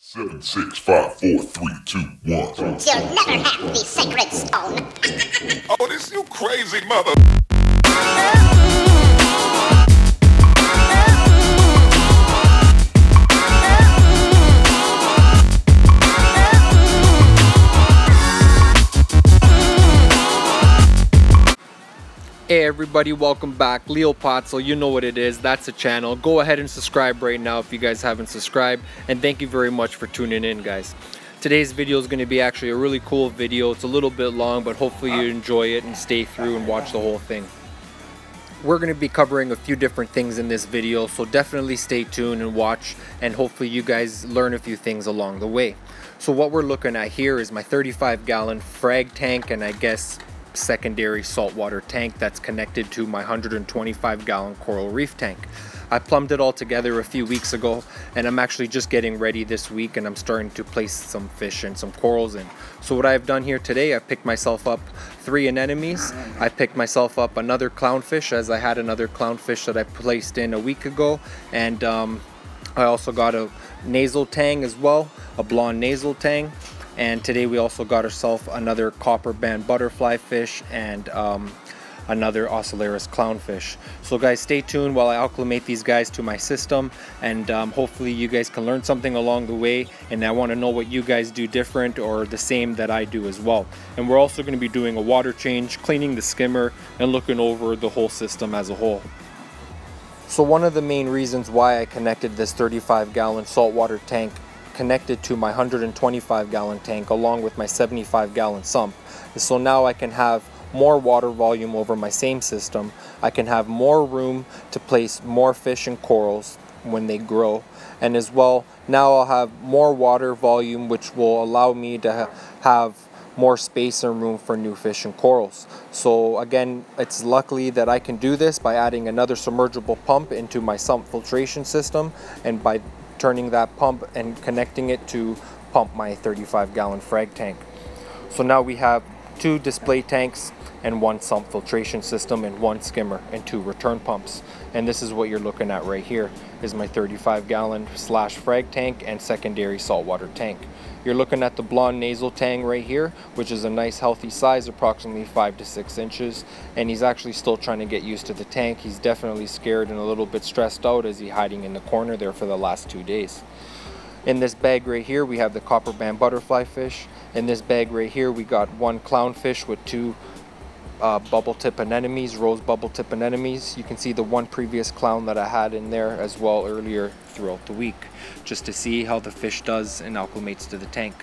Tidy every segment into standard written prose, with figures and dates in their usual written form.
7, 6, 5, 4, 3, 2, 1. You'll never have the sacred stone. Oh, this you crazy mother. Hey everybody, welcome back. Leopazzo, you know what it is, that's the channel. Go ahead and subscribe right now if you guys haven't subscribed, and thank you very much for tuning in, guys. Today's video is going to be actually a really cool video. It's a little bit long, but hopefully you enjoy it and stay through and watch the whole thing. We're going to be covering a few different things in this video, so definitely stay tuned and watch, and hopefully you guys learn a few things along the way. So what we're looking at here is my 35-gallon frag tank, and I guess secondary saltwater tank that's connected to my 125-gallon coral reef tank. I plumbed it all together a few weeks ago, and I'm actually just getting ready this week, and I'm starting to place some fish and some corals in. So what I've done here today, I picked myself up 3 anemones. I picked myself up another clownfish, as I had another clownfish that I placed in a week ago, and I also got a nasal tang as well, a blonde nasal tang. And today we also got ourselves another copper band butterfly fish and another Ocellaris clownfish. So guys, stay tuned while I acclimate these guys to my system, and hopefully you guys can learn something along the way, and I want to know what you guys do different or the same that I do as well. And we're also going to be doing a water change, cleaning the skimmer, and looking over the whole system as a whole. So one of the main reasons why I connected this 35-gallon saltwater tank connected to my 125-gallon tank along with my 75-gallon sump is so now I can have more water volume over my same system. I can have more room to place more fish and corals when they grow, and as well now I'll have more water volume, which will allow me to have more space and room for new fish and corals. So again, it's luckily that I can do this by adding another submergible pump into my sump filtration system, and by turning that pump and connecting it to pump my 35-gallon frag tank. So now we have 2 display tanks and 1 sump filtration system and 1 skimmer and 2 return pumps. And this is what you're looking at right here, is my 35-gallon / frag tank and secondary saltwater tank. You're looking at the blonde nasal tang right here, which is a nice healthy size, approximately 5 to 6 inches, and he's actually still trying to get used to the tank. He's definitely scared and a little bit stressed out as he's hiding in the corner there for the last 2 days. In this bag right here we have the copper band butterfly fish. In this bag right here we got 1 clownfish with 2 bubble tip anemones, rose bubble tip anemones. You can see the 1 previous clown that I had in there as well earlier throughout the week, just to see how the fish does and acclimates to the tank.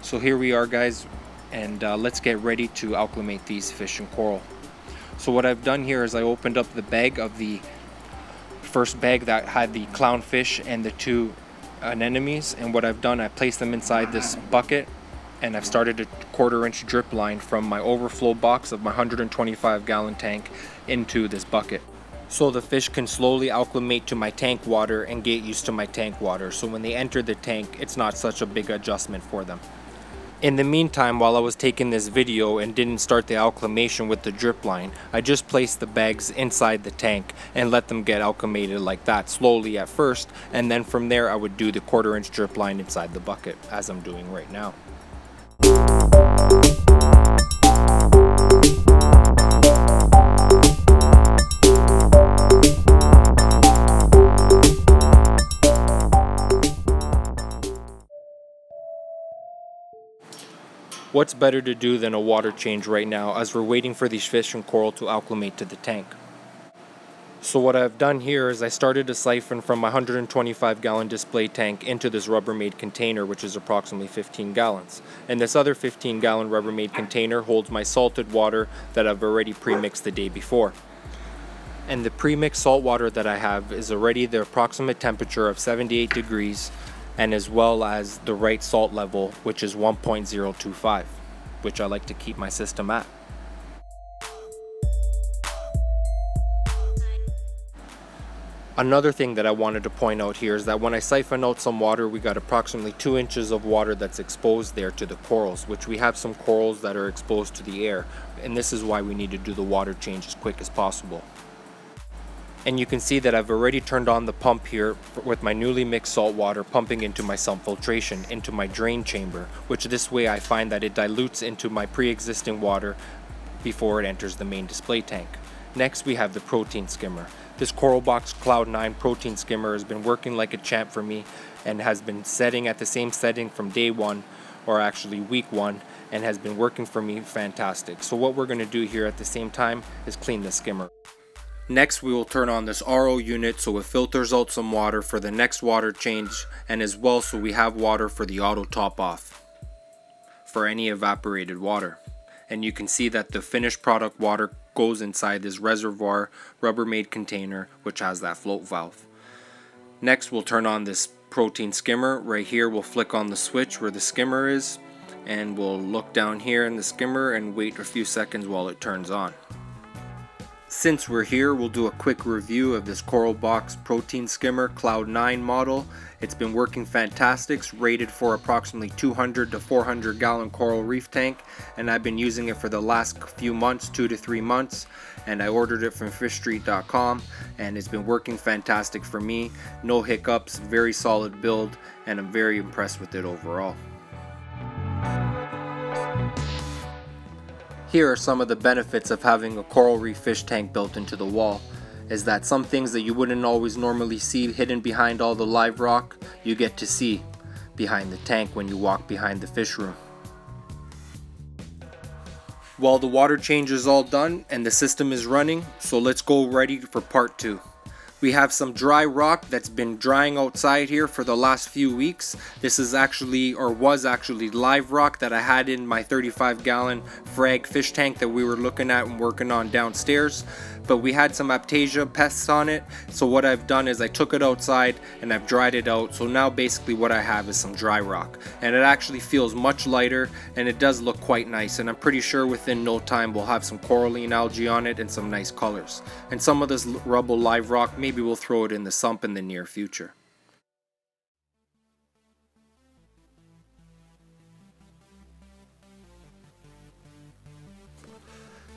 So here we are, guys, and let's get ready to acclimate these fish and coral. So what I've done here is I opened up the bag of the first bag that had the clownfish and the 2 anemones, and what I've done, I placed them inside this bucket, and I've started a 1/4-inch drip line from my overflow box of my 125-gallon tank into this bucket, so the fish can slowly acclimate to my tank water and get used to my tank water, so when they enter the tank it's not such a big adjustment for them. In the meantime, while I was taking this video and didn't start the acclimation with the drip line, I just placed the bags inside the tank and let them get acclimated like that, slowly at first, and then from there I would do the 1/4-inch drip line inside the bucket, as I'm doing right now. What's better to do than a water change right now as we're waiting for these fish and coral to acclimate to the tank? So what I've done here is I started to siphon from my 125-gallon display tank into this Rubbermaid container, which is approximately 15 gallons. And this other 15-gallon Rubbermaid container holds my salted water that I've already pre-mixed the day before. And the pre-mixed salt water that I have is already the approximate temperature of 78 degrees, and as well as the right salt level, which is 1.025, which I like to keep my system at. Another thing that I wanted to point out here is that when I siphon out some water, we got approximately 2 inches of water that's exposed there to the corals, which we have some corals that are exposed to the air, and this is why we need to do the water change as quick as possible. And you can see that I've already turned on the pump here with my newly mixed salt water pumping into my sump filtration, into my drain chamber, which this way I find that it dilutes into my pre-existing water before it enters the main display tank. Next we have the protein skimmer. This Coralbox Cloud 9 protein skimmer has been working like a champ for me and has been setting at the same setting from day one, or actually week one, and has been working for me fantastic. So what we're going to do here at the same time is clean the skimmer. Next we will turn on this RO unit so it filters out some water for the next water change, and as well so we have water for the auto top off for any evaporated water. And you can see that the finished product water goes inside this reservoir Rubbermaid container which has that float valve. Next we'll turn on this protein skimmer. Right here we'll flick on the switch where the skimmer is, and we'll look down here in the skimmer and wait a few seconds while it turns on. Since we're here, we'll do a quick review of this Coralbox protein skimmer Cloud 9 model. It's been working fantastic, rated for approximately 200 to 400 gallon coral reef tank, and I've been using it for the last few months, 2 to 3 months, and I ordered it from fishstreet.com, and it's been working fantastic for me. No hiccups, very solid build, and I'm very impressed with it overall. Here are some of the benefits of having a coral reef fish tank built into the wall, is that some things that you wouldn't always normally see hidden behind all the live rock, you get to see behind the tank when you walk behind the fish room. Well, the water change is all done and the system is running, so let's go ready for part 2. We have some dry rock that's been drying outside here for the last few weeks. This is actually, or was actually, live rock that I had in my 35-gallon frag fish tank that we were looking at and working on downstairs. But we had some Aptasia pests on it, so what I've done is I took it outside and I've dried it out. So now basically what I have is some dry rock, and it actually feels much lighter and it does look quite nice, and I'm pretty sure within no time we'll have some coralline algae on it and some nice colors. And some of this rubble live rock, maybe we'll throw it in the sump in the near future.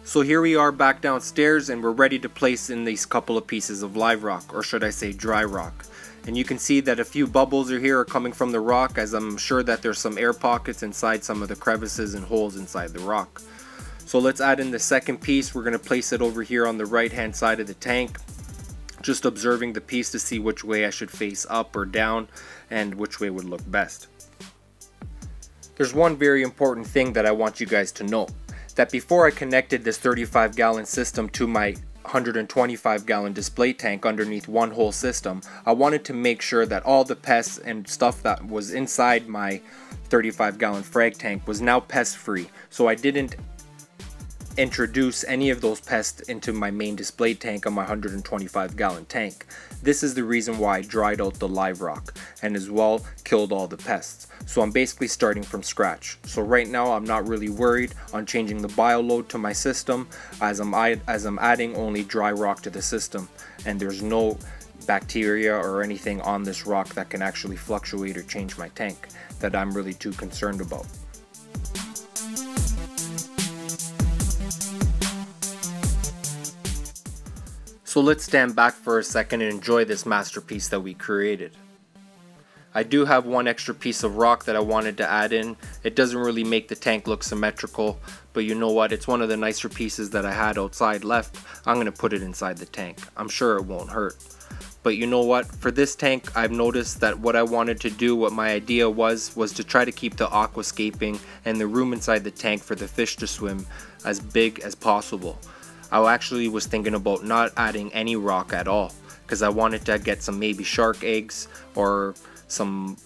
So here we are back downstairs, and we're ready to place in these couple of pieces of live rock, or should I say dry rock. And you can see that a few bubbles are here are coming from the rock, as I'm sure that there's some air pockets inside some of the crevices and holes inside the rock. So let's add in the second piece. We're going to place it over here on the right hand side of the tank, just observing the piece to see which way I should face, up or down, and which way would look best. There's one very important thing that I want you guys to know. That before I connected this 35-gallon system to my 125-gallon display tank underneath one whole system, I wanted to make sure that all the pests and stuff that was inside my 35-gallon frag tank was now pest-free. So I didn't introduce any of those pests into my main display tank on my 125-gallon tank. This is the reason why I dried out the live rock and as well killed all the pests. So I'm basically starting from scratch. So right now I'm not really worried on changing the bioload to my system, as I'm adding only dry rock to the system, and there's no bacteria or anything on this rock that can actually fluctuate or change my tank that I'm really too concerned about. So let's stand back for a second and enjoy this masterpiece that we created. I do have one extra piece of rock that I wanted to add in. It doesn't really make the tank look symmetrical, but you know what, it's one of the nicer pieces that I had outside left. I'm going to put it inside the tank. I'm sure it won't hurt. But you know what, for this tank I've noticed that what I wanted to do, what my idea was to try to keep the aquascaping and the room inside the tank for the fish to swim as big as possible. I actually was thinking about not adding any rock at all, because I wanted to get some maybe shark eggs or some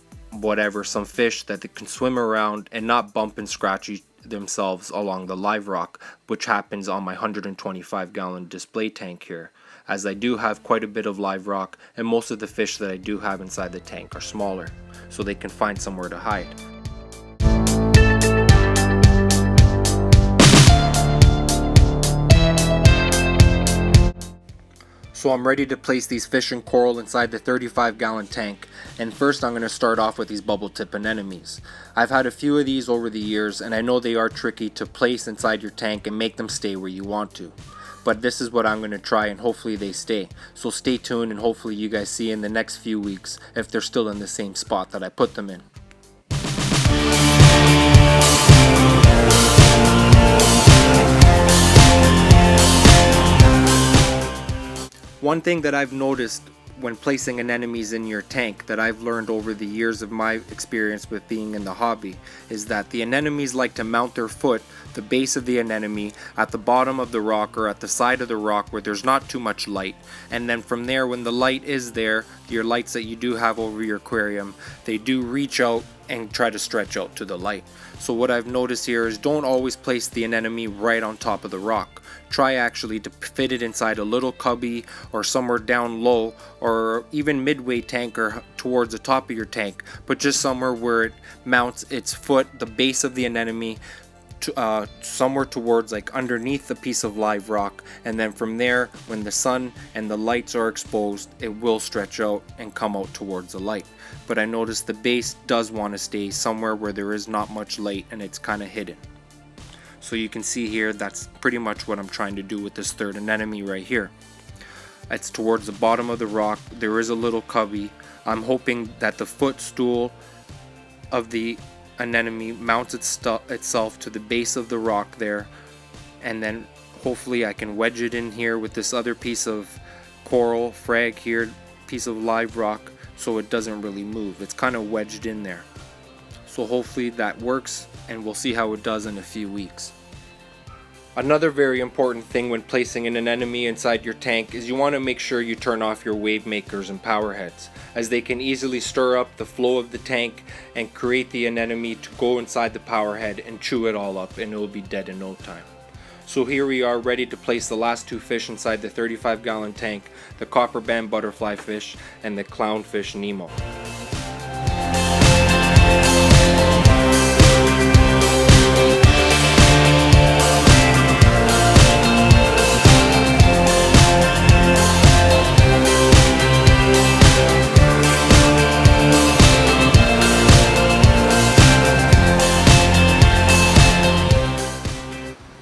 fish that they can swim around and not bump and scratch themselves along the live rock, which happens on my 125-gallon display tank here, as I do have quite a bit of live rock, and most of the fish that I do have inside the tank are smaller, so they can find somewhere to hide. So I'm ready to place these fish and coral inside the 35-gallon tank, and first I'm going to start off with these bubble tip anemones. I've had a few of these over the years, and I know they are tricky to place inside your tank and make them stay where you want to. but this is what I'm going to try, and hopefully they stay. So stay tuned, and hopefully you guys see in the next few weeks if they're still in the same spot that I put them in. One thing that I've noticed when placing anemones in your tank that I've learned over the years of my experience with being in the hobby is that the anemones like to mount their foot, the base of the anemone, at the bottom of the rock or at the side of the rock where there's not too much light. And then from there, when the light is there, your lights that you do have over your aquarium, they do reach out and try to stretch out to the light. So what I've noticed here is don't always place the anemone right on top of the rock. Try actually to fit it inside a little cubby or somewhere down low, or even midway tank or towards the top of your tank, but just somewhere where it mounts its foot, the base of the anemone, somewhere towards like underneath the piece of live rock, and then from there, when the sun and the lights are exposed, it will stretch out and come out towards the light. But I noticed the base does want to stay somewhere where there is not much light and it's kind of hidden. So you can see here, that's pretty much what I'm trying to do with this third anemone right here. It's towards the bottom of the rock. There is a little cubby. I'm hoping that the footstool of the anemone mounts itself to the base of the rock there, and then hopefully I can wedge it in here with this other piece of coral frag here, piece of live rock, so it doesn't really move. It's kind of wedged in there. So hopefully that works, and we'll see how it does in a few weeks. Another very important thing when placing an anemone inside your tank is you want to make sure you turn off your wave makers and power heads, as they can easily stir up the flow of the tank and create the anemone to go inside the power head and chew it all up, and it will be dead in no time. So here we are, ready to place the last two fish inside the 35-gallon tank, the copper band butterfly fish and the clownfish Nemo.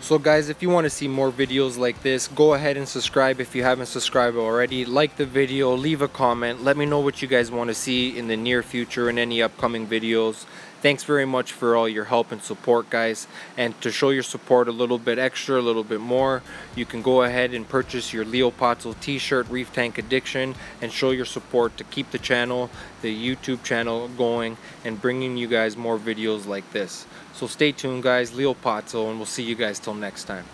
So guys, if you want to see more videos like this, go ahead and subscribe if you haven't subscribed already. Like the video, leave a comment, let me know what you guys want to see in the near future in any upcoming videos. Thanks very much for all your help and support, guys. And to show your support a little bit extra, a little bit more, you can go ahead and purchase your Leopazzo t-shirt, Reef Tank Addiction, and show your support to keep the channel, the YouTube channel going, and bringing you guys more videos like this. So stay tuned, guys. Leopazzo, and we'll see you guys till next time.